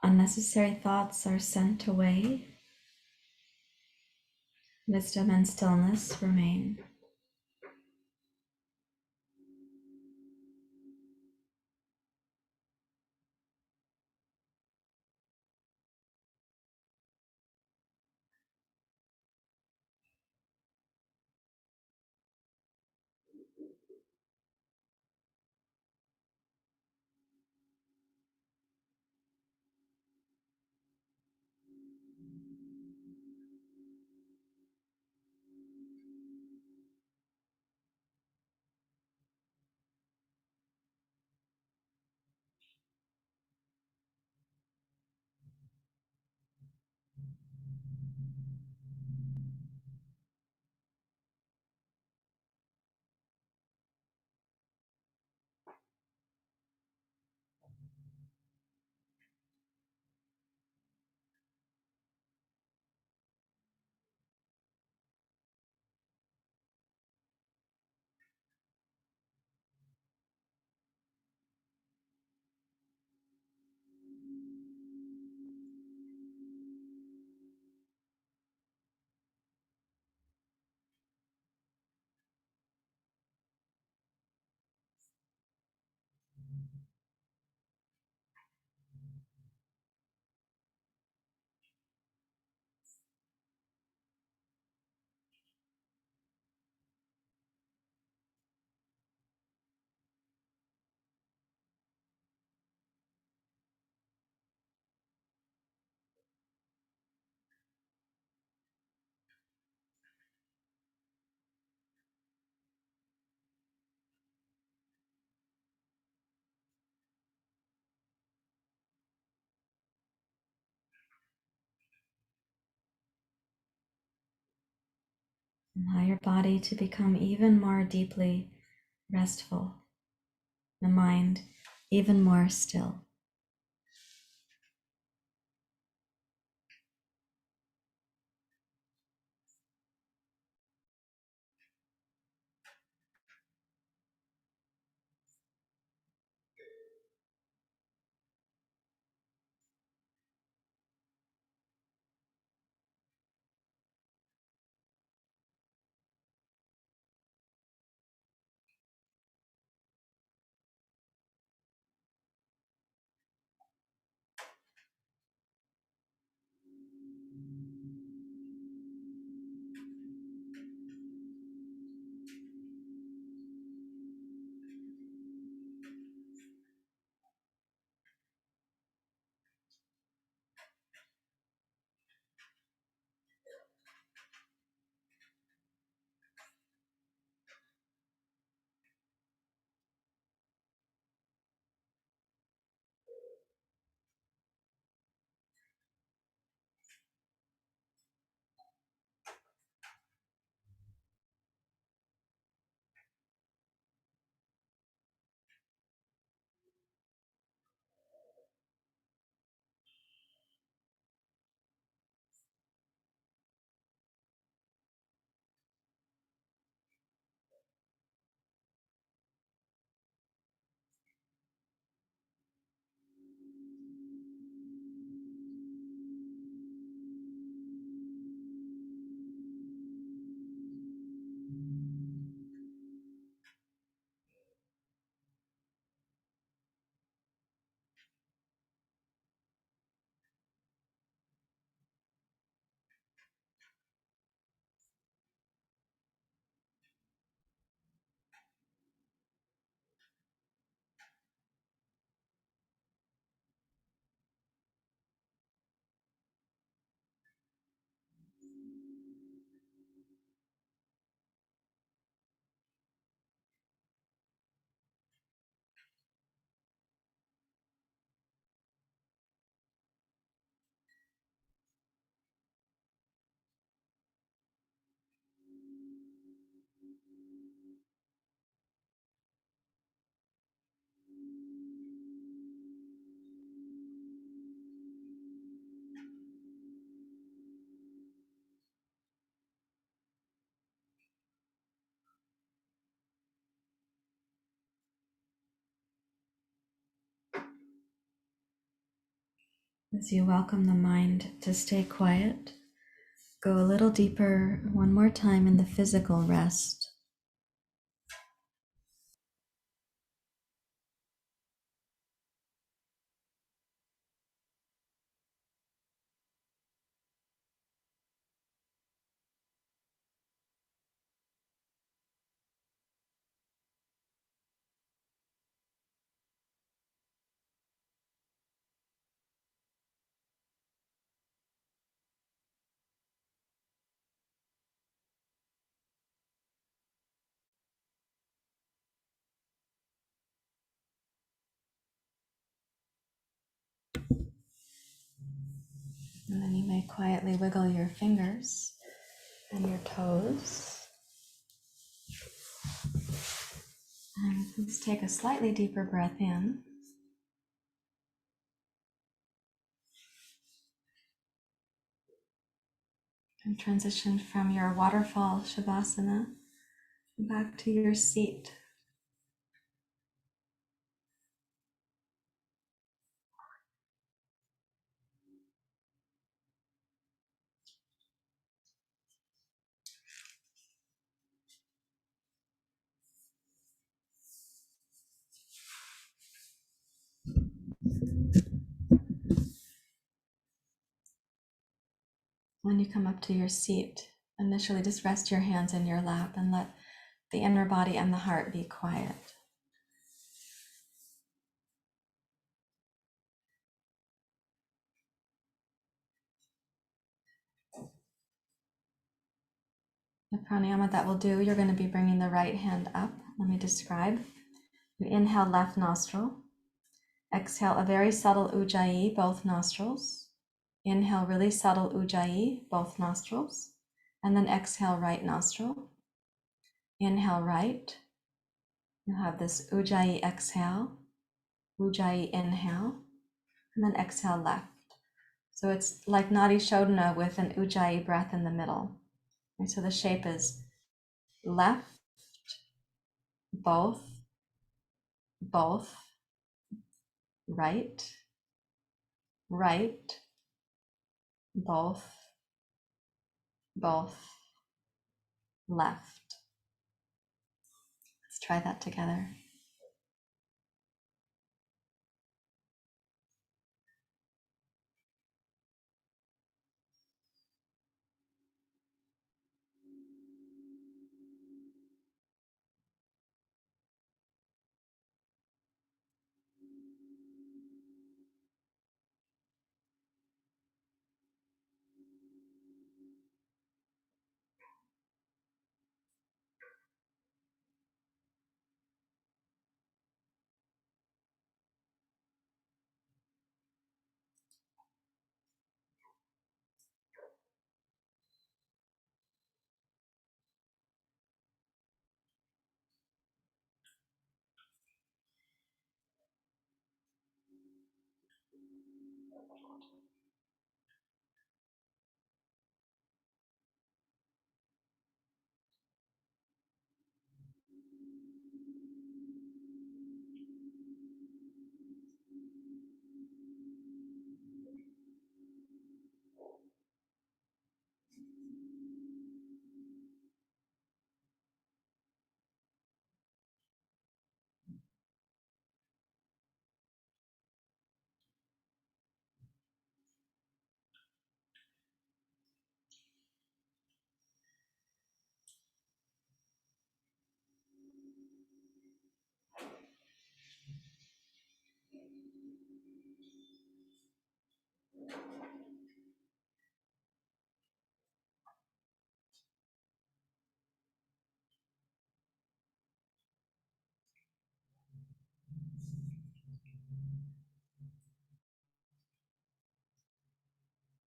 S1: Unnecessary thoughts are sent away. Wisdom and stillness remain.
S2: Allow your body to become even more deeply restful, the mind even more still. As you welcome the mind to stay quiet, go a little deeper one more time in the physical rest.
S1: And then you may quietly wiggle your fingers and your toes. And please take a slightly deeper breath in. And transition from your waterfall shavasana back to your seat. When you come up to your seat, initially just rest your hands in your lap and let the inner body and the heart be quiet. The pranayama that we'll do, you're going to be bringing the right hand up. Let me describe. You inhale left nostril. Exhale a very subtle ujjayi, both nostrils. Inhale really subtle ujjayi, both nostrils. And then exhale right nostril. Inhale right. You have this ujjayi exhale, ujjayi inhale, and then exhale left. So it's like Nadi Shodhana with an ujjayi breath in the middle. And so the shape is left, both, both, right, right, both, both, left. Let's try that together.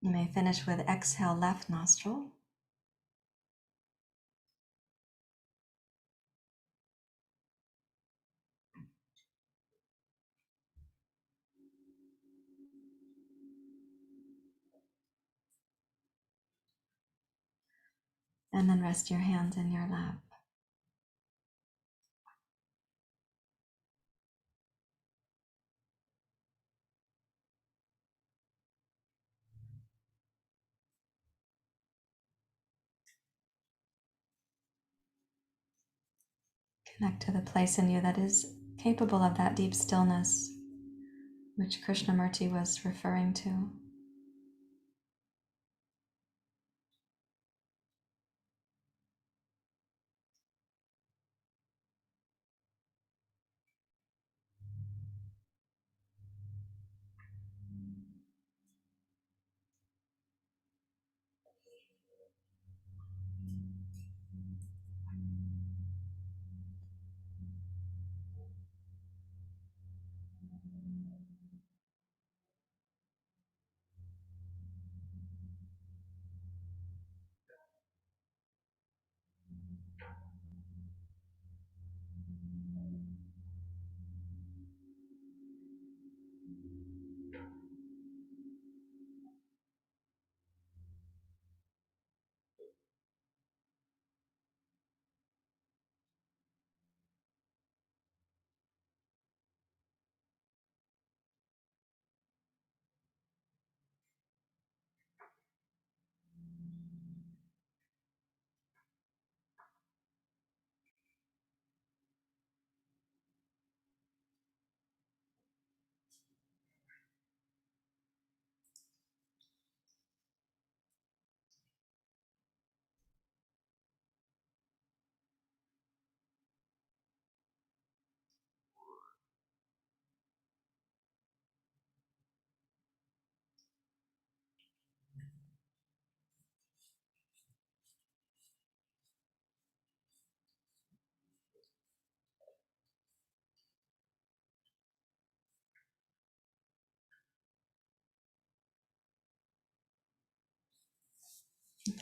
S1: You may finish with exhale left nostril. And then rest your hands in your lap. Connect to the place in you that is capable of that deep stillness, which Krishnamurti was referring to.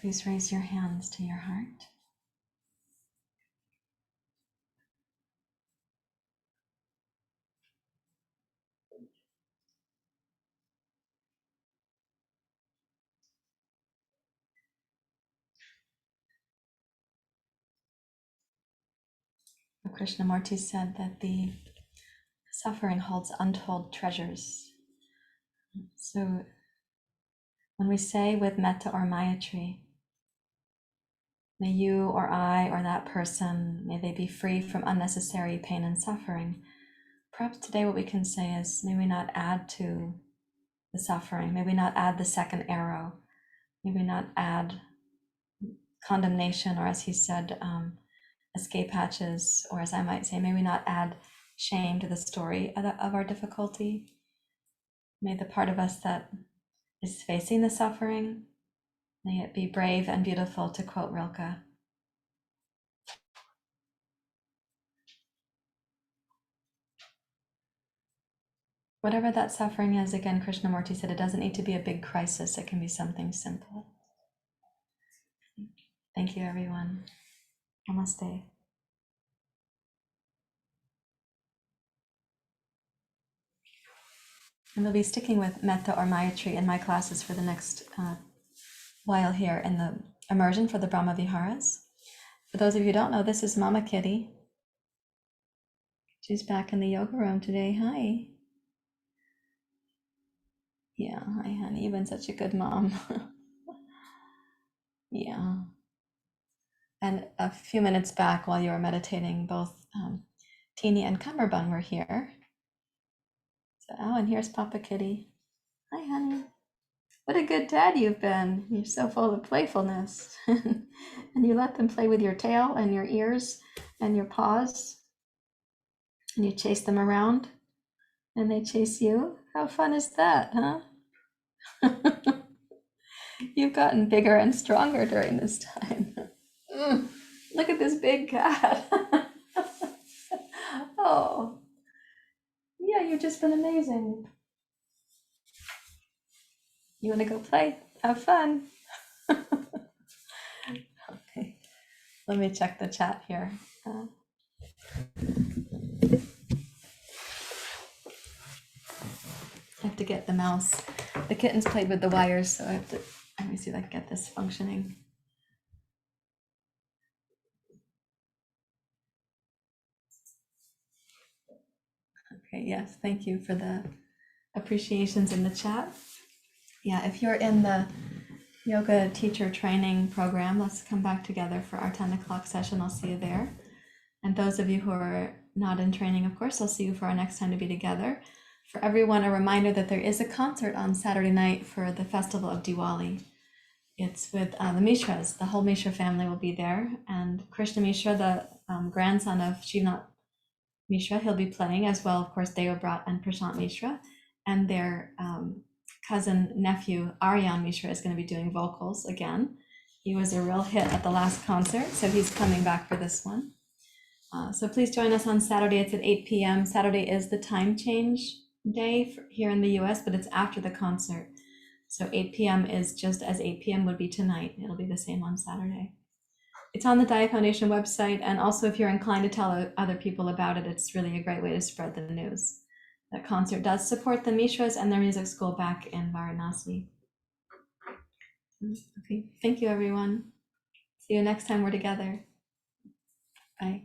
S1: please raise your hands to your heart. Krishnamurti said that the suffering holds untold treasures. So when we say with metta or mayatri, may you or I or that person, may they be free from unnecessary pain and suffering. Perhaps today what we can say is, may we not add to the suffering, may we not add the second arrow, may we not add condemnation, or as he said, escape hatches, or as I might say, may we not add shame to the story of our difficulty. May the part of us that is facing the suffering, may it be brave and beautiful, to quote Rilke. Whatever that suffering is, again, Krishnamurti said it doesn't need to be a big crisis. It can be something simple. Thank you, everyone. Namaste. And we'll be sticking with metta or mayatri in my classes for the next while here in the immersion for the Brahma Viharas. For those of you who don't know, this is Mama Kitty. She's back in the yoga room today. Hi. Yeah, hi, honey. You've been such a good mom. Yeah. And a few minutes back, while you were meditating, both Teeny and Cummerbun were here. So, oh, and here's Papa Kitty. Hi, honey. What a good dad you've been. You're so full of playfulness. And you let them play with your tail and your ears and your paws. And you chase them around. And they chase you. How fun is that, huh? You've gotten bigger and stronger during this time. Look at this big cat. Oh, yeah, you've just been amazing. You want to go play? Have fun. Okay, let me check the chat here. I have to get the mouse. The kittens played with the wires, so I have to, let me see if I can get this functioning. Okay, yes, thank you for the appreciations in the chat. Yeah, if you're in the yoga teacher training program, let's come back together for our 10 o'clock session. I'll see you there. And those of you who are not in training, of course, I'll see you for our next time to be together. For everyone, a reminder that there is a concert on Saturday night for the festival of Diwali. It's with the Mishras. The whole Mishra family will be there. And Krishna Mishra, the grandson of Shivnath Mishra, he'll be playing, as well, of course, Devabrat and Prashant Mishra. And their cousin nephew, Aryan Mishra, is going to be doing vocals again. He was a real hit at the last concert, so he's coming back for this one. So please join us on Saturday. It's at 8 p.m. Saturday is the time change day here in the US, but it's after the concert. So 8 p.m. is just as 8 p.m. would be tonight. It'll be the same on Saturday. It's on the Daya Foundation website. And also, if you're inclined to tell other people about it, it's really a great way to spread the news. That concert does support the Mishras and their music school back in Varanasi. Okay, thank you, everyone. See you next time we're together. Bye.